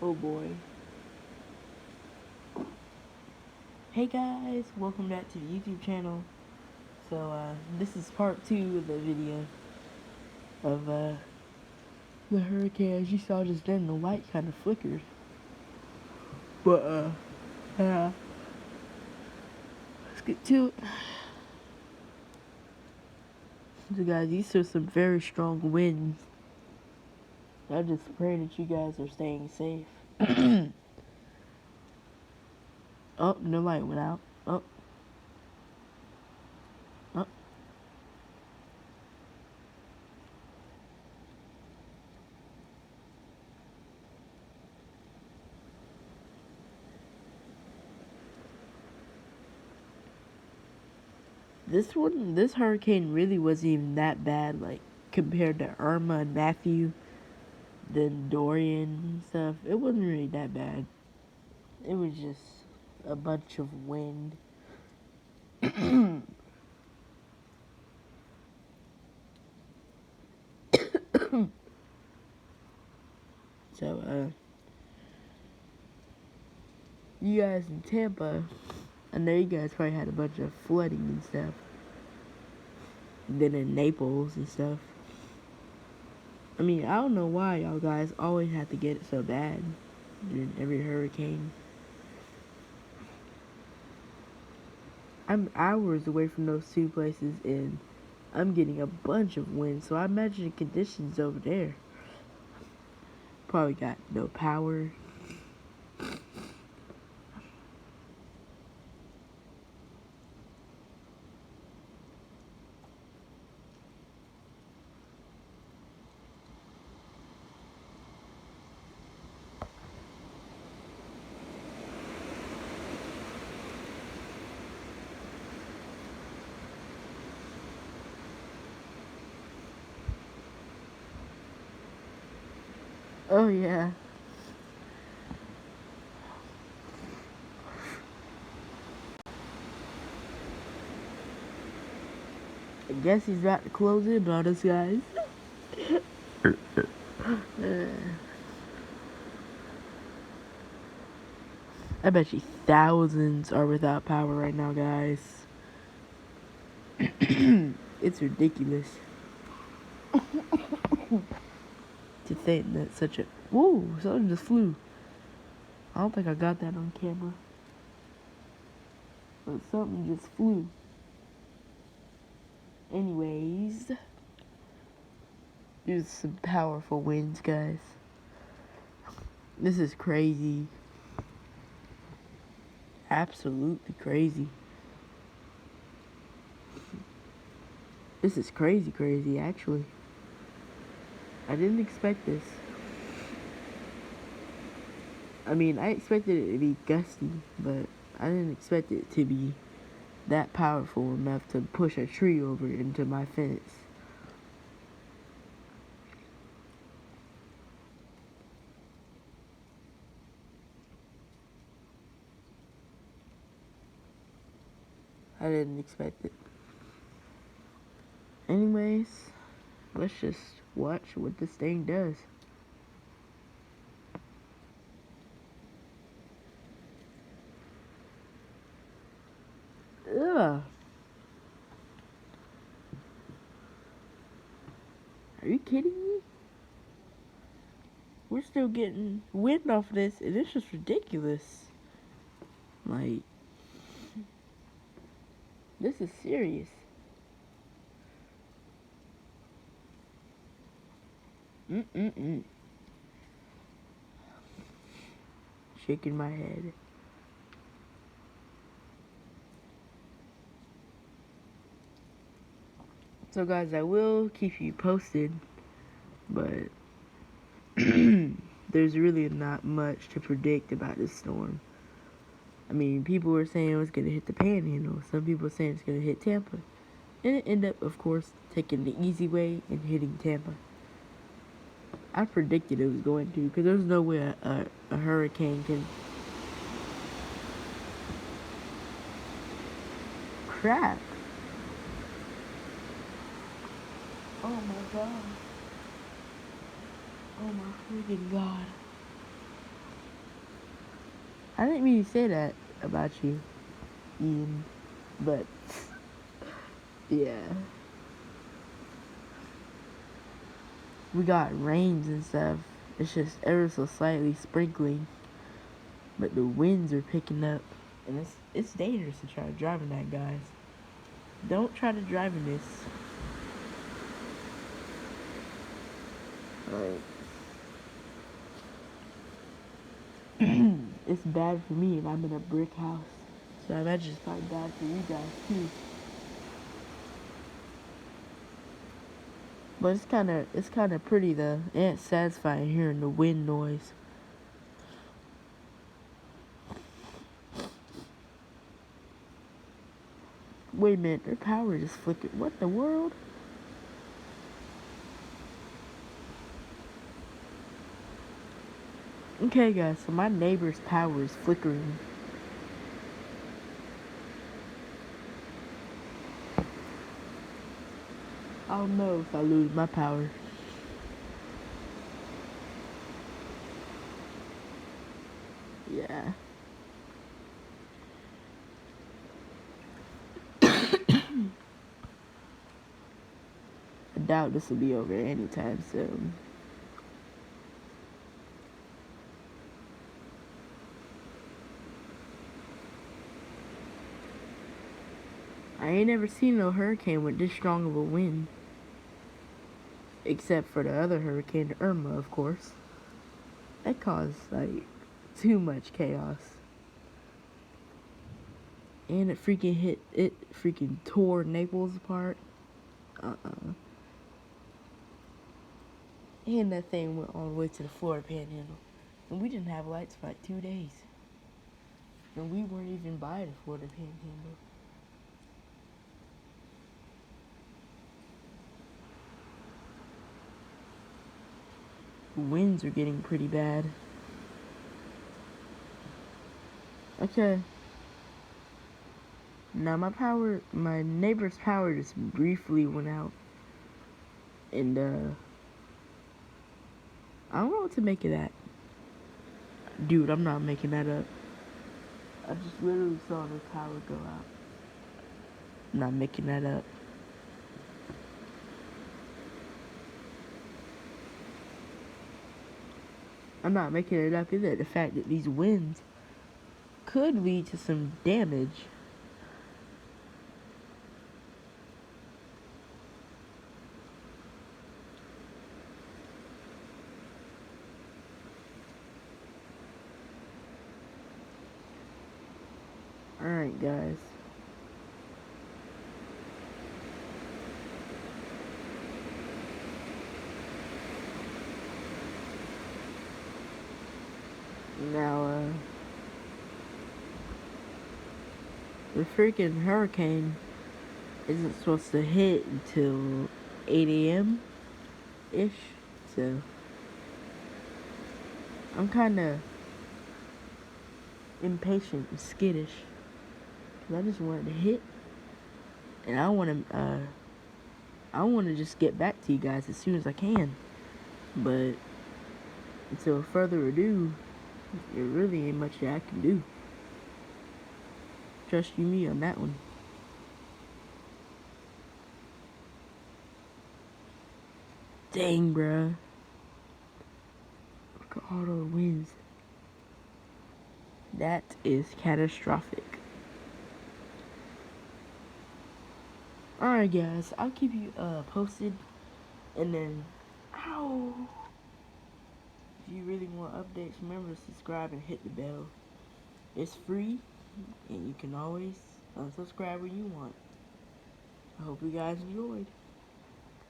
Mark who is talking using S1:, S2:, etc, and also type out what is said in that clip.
S1: Oh boy. Hey guys, welcome back to the YouTube channel. So, this is part 2 of the video of, the hurricane. As you saw just then, the light kind of flickered. But, yeah. Let's get to it. So guys, these are some very strong winds. I just pray that you guys are staying safe. Oh, no light went out. Oh. Oh. This hurricane really wasn't even that bad, like, compared to Irma and Matthew, then Dorian and stuff. It wasn't really that bad. It was just a bunch of wind. So, you guys in Tampa, I know you guys probably had a bunch of flooding and stuff. And then in Naples and stuff. I mean, I don't know why y'all guys always have to get it so bad during every hurricane. I'm hours away from those two places and I'm getting a bunch of wind, so I imagine the conditions over there. Probably got no power. Oh yeah. I guess he's about to close in on us, guys. I bet you thousands are without power right now, guys. It's ridiculous to think that such a... Whoa, something just flew. I don't think I got that on camera. But something just flew. Anyways, there's some powerful winds, guys. This is crazy. Absolutely crazy. This is crazy, actually. I didn't expect this. I mean, I expected it to be gusty, but I didn't expect it to be that powerful enough to push a tree over into my fence. I didn't expect it. Anyways, let's just watch what this thing does. Ugh. Are you kidding me? We're still getting wind off of this, and it's just ridiculous. Like, this is serious. Shaking my head. So guys, I will keep you posted, but there's really not much to predict about this storm. I mean, people were saying it was going to hit the Panhandle. Some people were saying it's going to hit Tampa. And it ended up, of course, taking the easy way and hitting Tampa. I predicted it was going to, because there's no way a hurricane can... Crap. Oh my god. Oh my freaking god. I didn't mean to say that about you, Ian, but yeah. We got rains and stuff. It's just ever so slightly sprinkling, but the winds are picking up, and it's dangerous to try to drive in that, guys. Don't try to drive in this. Like, it's bad for me, and I'm in a brick house, so I imagine it's probably bad for you guys too. But it's kind of pretty though, and it's satisfying hearing the wind noise. Wait a minute, their power just flickered. What in the world? Okay, guys, so my neighbor's power is flickering. I don't know if I lose my power. Yeah. I doubt this will be over anytime soon. I ain't never seen no hurricane with this strong of a wind. Except for the other hurricane, Irma, of course. That caused, like, too much chaos. And it freaking tore Naples apart. And that thing went all the way to the Florida Panhandle. And we didn't have lights for like 2 days. And we weren't even by the Florida Panhandle. Winds are getting pretty bad. Okay. Now my neighbor's power just briefly went out. And I don't know what to make of that. Dude, I'm not making that up. I just literally saw the power go out. I'm not making that up. I'm not making it up either. The fact that these winds could lead to some damage. Alright, guys. Now, the freaking hurricane isn't supposed to hit until 8 a.m. ish. So, I'm kind of impatient and skittish. Cause I just wanted to hit. And I want to just get back to you guys as soon as I can. But until further ado, there really ain't much that I can do. Trust you me on that one. Dang, bruh. Look at all those winds. That is catastrophic. Alright, guys. I'll keep you posted. And then, ow. If you really want updates, remember to subscribe and hit the bell. It's free, and you can always unsubscribe when you want. I hope you guys enjoyed.